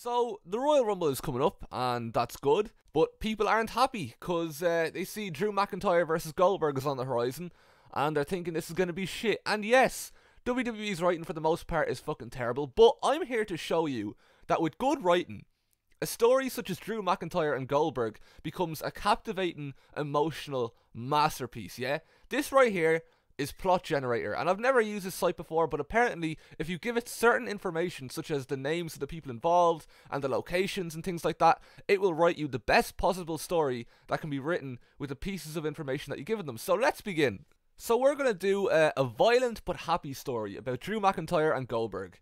So, the Royal Rumble is coming up, and that's good, but people aren't happy, because they see Drew McIntyre versus Goldberg is on the horizon, and they're thinking this is going to be shit. And yes, WWE's writing for the most part is fucking terrible, but I'm here to show you that with good writing, a story such as Drew McIntyre and Goldberg becomes a captivating, emotional masterpiece, yeah? This right here is Plot Generator, and I've never used this site before, but apparently if you give it certain information such as the names of the people involved and the locations and things like that, it will write you the best possible story that can be written with the pieces of information that you give them. So let's begin. So we're going to do a violent but happy story about Drew McIntyre and Goldberg.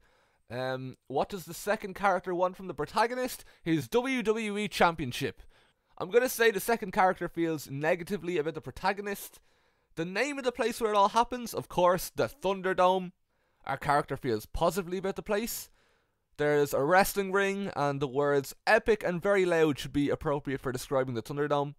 What does the second character want from the protagonist? His WWE Championship. I'm going to say the second character feels negatively about the protagonist. The name of the place where it all happens, of course, the Thunderdome. Our character feels positively about the place. There's a wrestling ring, and the words epic and very loud should be appropriate for describing the Thunderdome.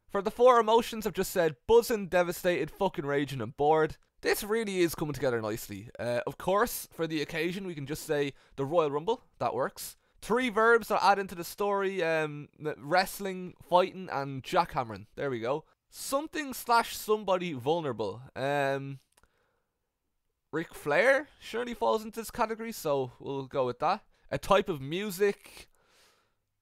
For the four emotions, I've just said buzzing, devastated, fucking raging, and bored. This really is coming together nicely. Of course, for the occasion, we can just say the Royal Rumble. That works. 3 verbs that add into the story, wrestling, fighting, and jackhammering. There we go. Something/somebody vulnerable. Ric Flair surely falls into this category, so we'll go with that. A type of music.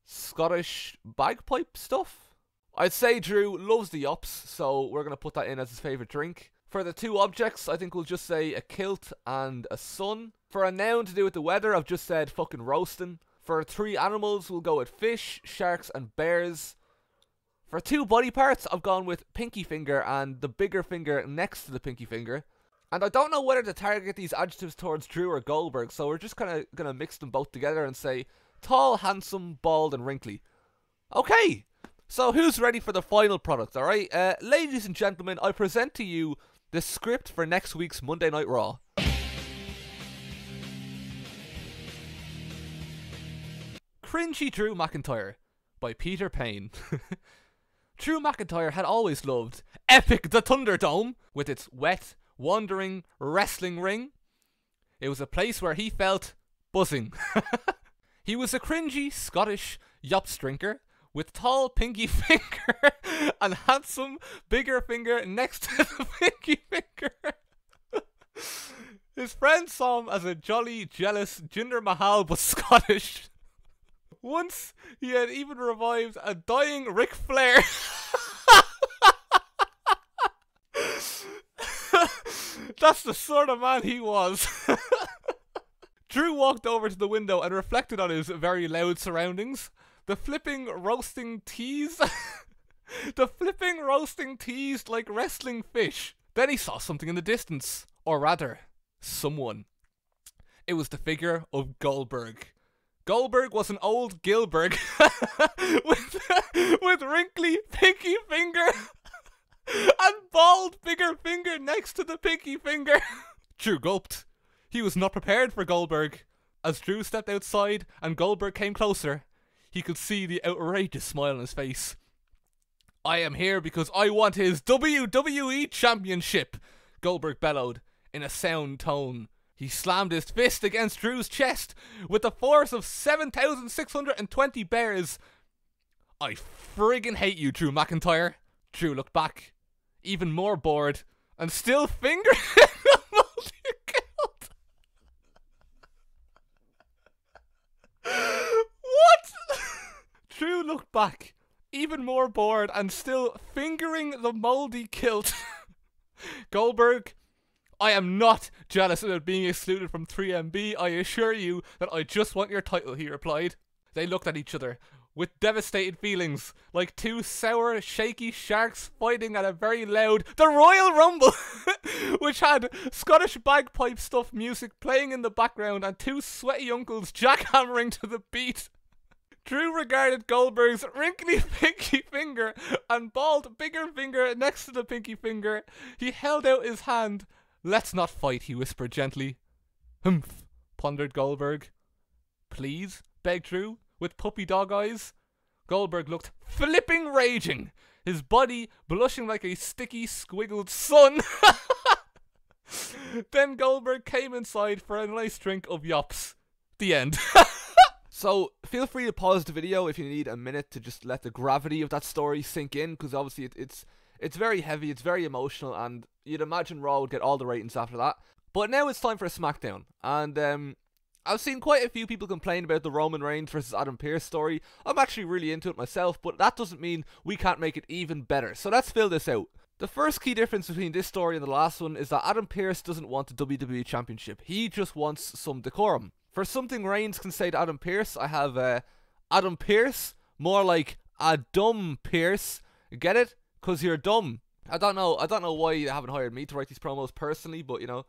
Scottish bagpipe stuff. I'd say Drew loves the yops, so we're going to put that in as his favourite drink. For the 2 objects, I think we'll just say a kilt and a sun. For a noun to do with the weather, I've just said fucking roasting. For 3 animals, we'll go with fish, sharks, and bears. For 2 body parts, I've gone with pinky finger and the bigger finger next to the pinky finger. And I don't know whether to target these adjectives towards Drew or Goldberg, so we're just kind of going to mix them both together and say tall, handsome, bald, and wrinkly. Okay, so who's ready for the final product, alright? Ladies and gentlemen, I present to you the script for next week's Monday Night Raw. Cringy Drew McIntyre by Peter Payne. Drew McIntyre had always loved Epic the Thunderdome with its wet, wandering wrestling ring. It was a place where he felt buzzing. He was a cringy Scottish yops drinker with tall pinky finger and handsome bigger finger next to the pinky finger. His friends saw him as a jolly, jealous Jinder Mahal but Scottish. Once, he had even revived a dying Ric Flair. That's the sort of man he was. Drew walked over to the window and reflected on his very loud surroundings. The flipping roasting teased like wrestling fish. Then he saw something in the distance. Or rather, someone. It was the figure of Goldberg. Goldberg was an old Gilberg with wrinkly pinky finger and bald bigger finger next to the pinky finger. Drew gulped. He was not prepared for Goldberg. As Drew stepped outside and Goldberg came closer, he could see the outrageous smile on his face. I am here because I want his WWE Championship, Goldberg bellowed in a sound tone. He slammed his fist against Drew's chest with the force of 7,620 bears. I friggin' hate you, Drew McIntyre. Drew looked back, even more bored, and still fingering the multi-kilt. What? Drew looked back, even more bored, and still fingering the moldy kilt. Goldberg, I am not jealous about being excluded from 3MB. I assure you that I just want your title, he replied. They looked at each other with devastated feelings, like 2 sour, shaky sharks fighting at a very loud The Royal Rumble, which had Scottish bagpipe stuff music playing in the background and 2 sweaty uncles jackhammering to the beat. Drew regarded Goldberg's wrinkly pinky finger and bald bigger finger next to the pinky finger. He held out his hand. Let's not fight, he whispered gently. Humph, pondered Goldberg. Please, begged Drew, with puppy dog eyes. Goldberg looked flipping raging, his body blushing like a sticky, squiggled sun. Then Goldberg came inside for a nice drink of yops. The end. So feel free to pause the video if you need a minute to just let the gravity of that story sink in, because obviously it's very heavy, it's very emotional, and you'd imagine Raw would get all the ratings after that. But now it's time for a SmackDown, and I've seen quite a few people complain about the Roman Reigns versus Adam Pearce story. I'm actually really into it myself, but that doesn't mean we can't make it even better. So let's fill this out. The first key difference between this story and the last one is that Adam Pearce doesn't want the WWE Championship. He just wants some decorum. For something Reigns can say to Adam Pearce, I have Adam Pearce, more like a dumb Pearce. Get it? 'Cause you're dumb. I don't know why you haven't hired me to write these promos personally, but you know,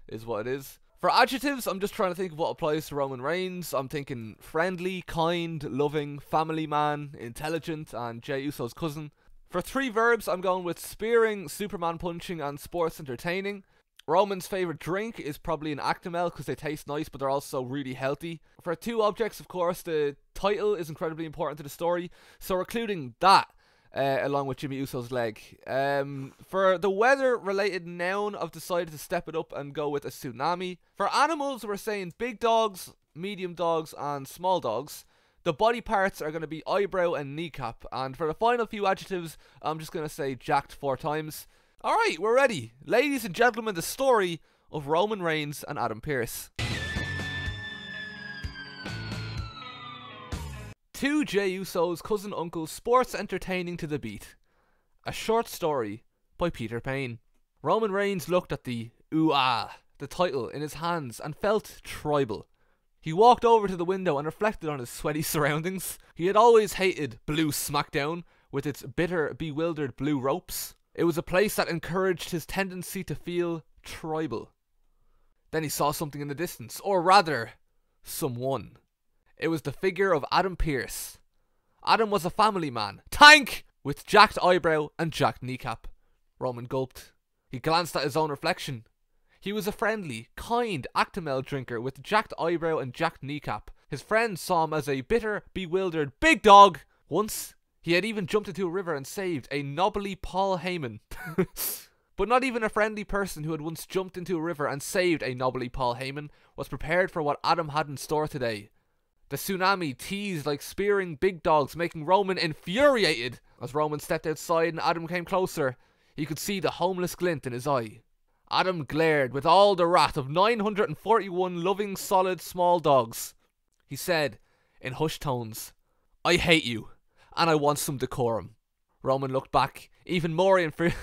is what it is. For adjectives, I'm just trying to think of what applies to Roman Reigns. I'm thinking friendly, kind, loving, family man, intelligent, and Jey Uso's cousin. For 3 verbs, I'm going with spearing, Superman punching, and sports entertaining. Roman's favourite drink is probably an Actimel because they taste nice, but they're also really healthy. For 2 objects, of course, the title is incredibly important to the story, so we're including that along with Jimmy Uso's leg. For the weather-related noun, I've decided to step it up and go with a tsunami. For animals, we're saying big dogs, medium dogs, and small dogs. The body parts are going to be eyebrow and kneecap. And for the final few adjectives, I'm just going to say jacked 4 times. Alright, we're ready. Ladies and gentlemen, the story of Roman Reigns and Adam Pearce. 2 Jey Uso's cousin uncles sports entertaining to the beat. A short story by Peter Payne. Roman Reigns looked at the the title in his hands and felt tribal. He walked over to the window and reflected on his sweaty surroundings. He had always hated Blue SmackDown with its bitter, bewildered blue ropes. It was a place that encouraged his tendency to feel tribal. Then he saw something in the distance, or rather, someone. It was the figure of Adam Pearce. Adam was a family man, tank, with jacked eyebrow and jacked kneecap. Roman gulped. He glanced at his own reflection. He was a friendly, kind Actimel drinker with jacked eyebrow and jacked kneecap. His friends saw him as a bitter, bewildered big dog. Once, he had even jumped into a river and saved a knobbly Paul Heyman. But not even a friendly person who had once jumped into a river and saved a knobbly Paul Heyman was prepared for what Adam had in store today. The tsunami teased like spearing big dogs, making Roman infuriated. As Roman stepped outside and Adam came closer, he could see the homeless glint in his eye. Adam glared with all the wrath of 941 loving, solid, small dogs. He said, in hushed tones, I hate you, and I want some decorum. Roman looked back, even more infuriated,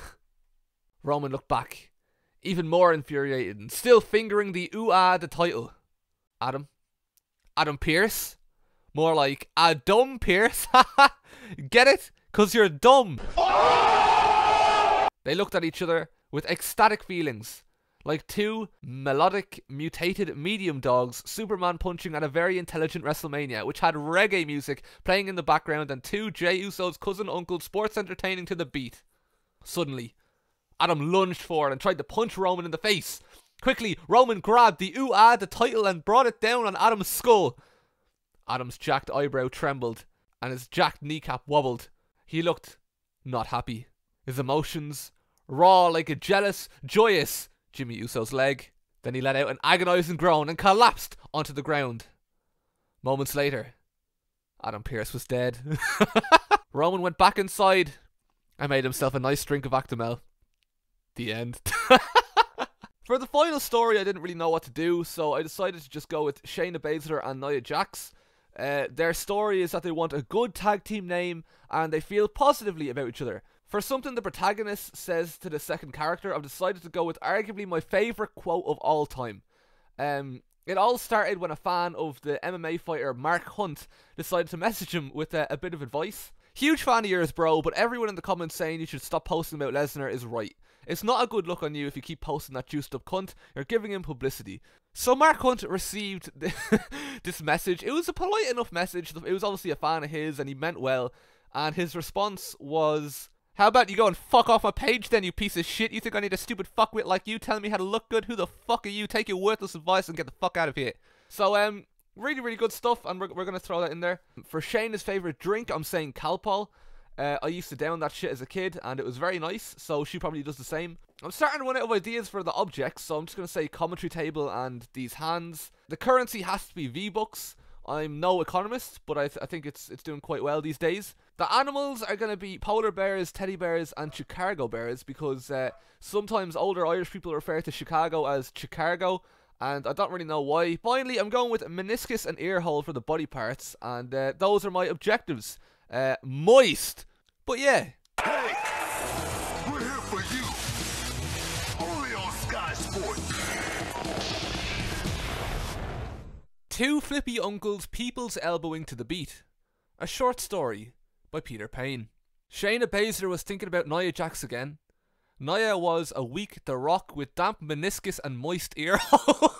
and still fingering the the title. Adam Pearce? More like a dumb Pearce. Get it? 'Cause you're dumb. They looked at each other with ecstatic feelings, like 2 melodic, mutated medium dogs Superman punching at a very intelligent WrestleMania, which had reggae music playing in the background and 2 Jey Uso's cousin uncle sports entertaining to the beat. Suddenly, Adam lunged forward and tried to punch Roman in the face. Quickly, Roman grabbed the the title and brought it down on Adam's skull. Adam's jacked eyebrow trembled and his jacked kneecap wobbled. He looked not happy. His emotions raw like a jealous, joyous Jimmy Uso's leg. Then he let out an agonizing groan and collapsed onto the ground. Moments later, Adam Pearce was dead. Roman went back inside and made himself a nice drink of Actimel. The end. For the final story, I didn't really know what to do, so I decided to just go with Shayna Baszler and Nia Jax. Their story is that they want a good tag team name and they feel positively about each other. For something the protagonist says to the second character, I've decided to go with arguably my favourite quote of all time. It all started when a fan of the MMA fighter Mark Hunt decided to message him with a bit of advice. Huge fan of yours, bro, but everyone in the comments saying you should stop posting about Lesnar is right. It's not a good look on you if you keep posting that juiced up cunt. You're giving him publicity. So Mark Hunt received this message. It was a polite enough message. It was obviously a fan of his and he meant well. And his response was, how about you go and fuck off my page then, you piece of shit? You think I need a stupid fuckwit like you telling me how to look good? Who the fuck are you? Take your worthless advice and get the fuck out of here. So, really, really good stuff, and we're going to throw that in there. For Shayna's favourite drink, I'm saying Calpol. I used to down that shit as a kid, and it was very nice, so she probably does the same. I'm starting to run out of ideas for the objects, so I'm just going to say commentary table and these hands. The currency has to be V-Bucks. I'm no economist, but I think it's doing quite well these days. The animals are going to be polar bears, teddy bears, and Chicago bears, because sometimes older Irish people refer to Chicago as Chicargo, and I don't really know why. Finally, I'm going with meniscus and ear hole for the body parts, and those are my objectives. Moist. But yeah. Hey, we're here for you. Only on Sky Sports. Two flippy uncles people's elbowing to the beat. A short story by Peter Payne. Shayna Baszler was thinking about Nia Jax again. Nia was a weak The Rock with damp meniscus and moist ear hole.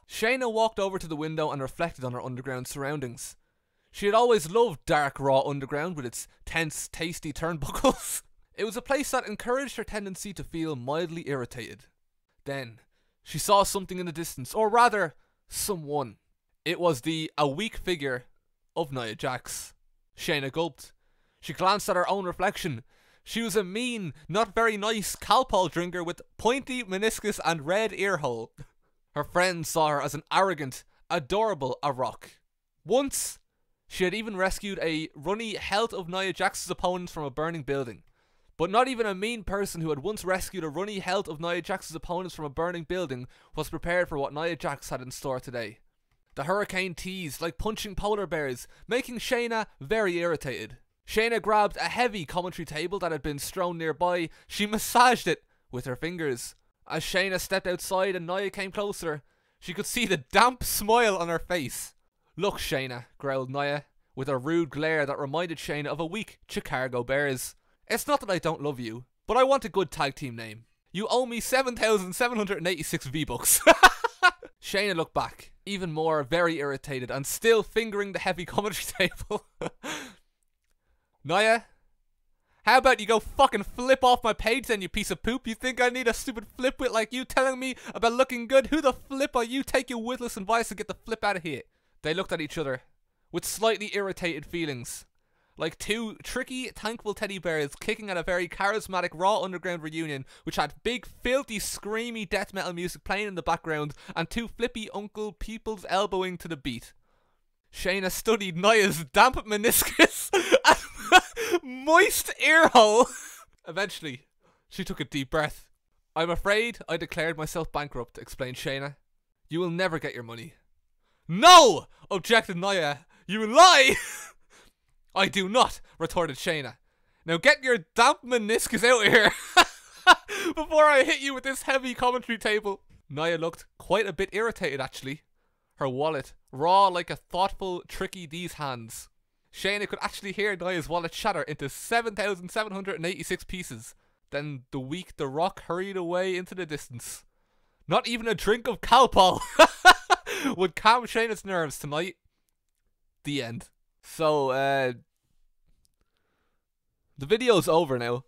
Shayna walked over to the window and reflected on her underground surroundings. She had always loved dark, raw underground with its tense, tasty turnbuckles. It was a place that encouraged her tendency to feel mildly irritated. Then, she saw something in the distance, or rather, someone. It was a weak figure of Nia Jax. Shayna gulped. She glanced at her own reflection. She was a mean, not very nice Calpol drinker with pointy meniscus and red ear hole. Her friends saw her as an arrogant, adorable rock. Once, she had even rescued a runny helt of Nia Jax's opponents from a burning building. But not even a mean person who had once rescued a runny helt of Nia Jax's opponents from a burning building was prepared for what Nia Jax had in store today. The hurricane teased like punching polar bears, making Shayna very irritated. Shayna grabbed a heavy commentary table that had been strewn nearby. She massaged it with her fingers. As Shayna stepped outside and Nia came closer, she could see the damp smile on her face. "Look, Shayna," growled Nia, with a rude glare that reminded Shayna of a weak Chicago Bears. "It's not that I don't love you, but I want a good tag team name. You owe me 7,786 V-Bucks. Shayna looked back, even more very irritated and still fingering the heavy commentary table. "Nia, how about you go fucking flip off my page then, you piece of poop? You think I need a stupid flipwit like you telling me about looking good? Who the flip are you? Take your worthless advice and get the flip out of here." They looked at each other with slightly irritated feelings, like two tricky, thankful teddy bears kicking at a very charismatic Raw Underground reunion, which had big, filthy, screamy death metal music playing in the background and two flippy uncle peoples elbowing to the beat. Shayna studied Nia's damp meniscus and moist ear hole. Eventually, she took a deep breath. "I'm afraid I declared myself bankrupt," explained Shayna. "You will never get your money." "No!" objected Nia. "You lie!" "I do not," retorted Shayna. "Now get your damp meniscus out of here before I hit you with this heavy commentary table." Nia looked quite a bit irritated, actually. Her wallet, raw like a thoughtful, tricky D's hands. Shayna could actually hear Nia's wallet shatter into 7,786 pieces. Then the weak The Rock hurried away into the distance. Not even a drink of Calpol would calm Shayna's nerves tonight. The end. So, the video's over now.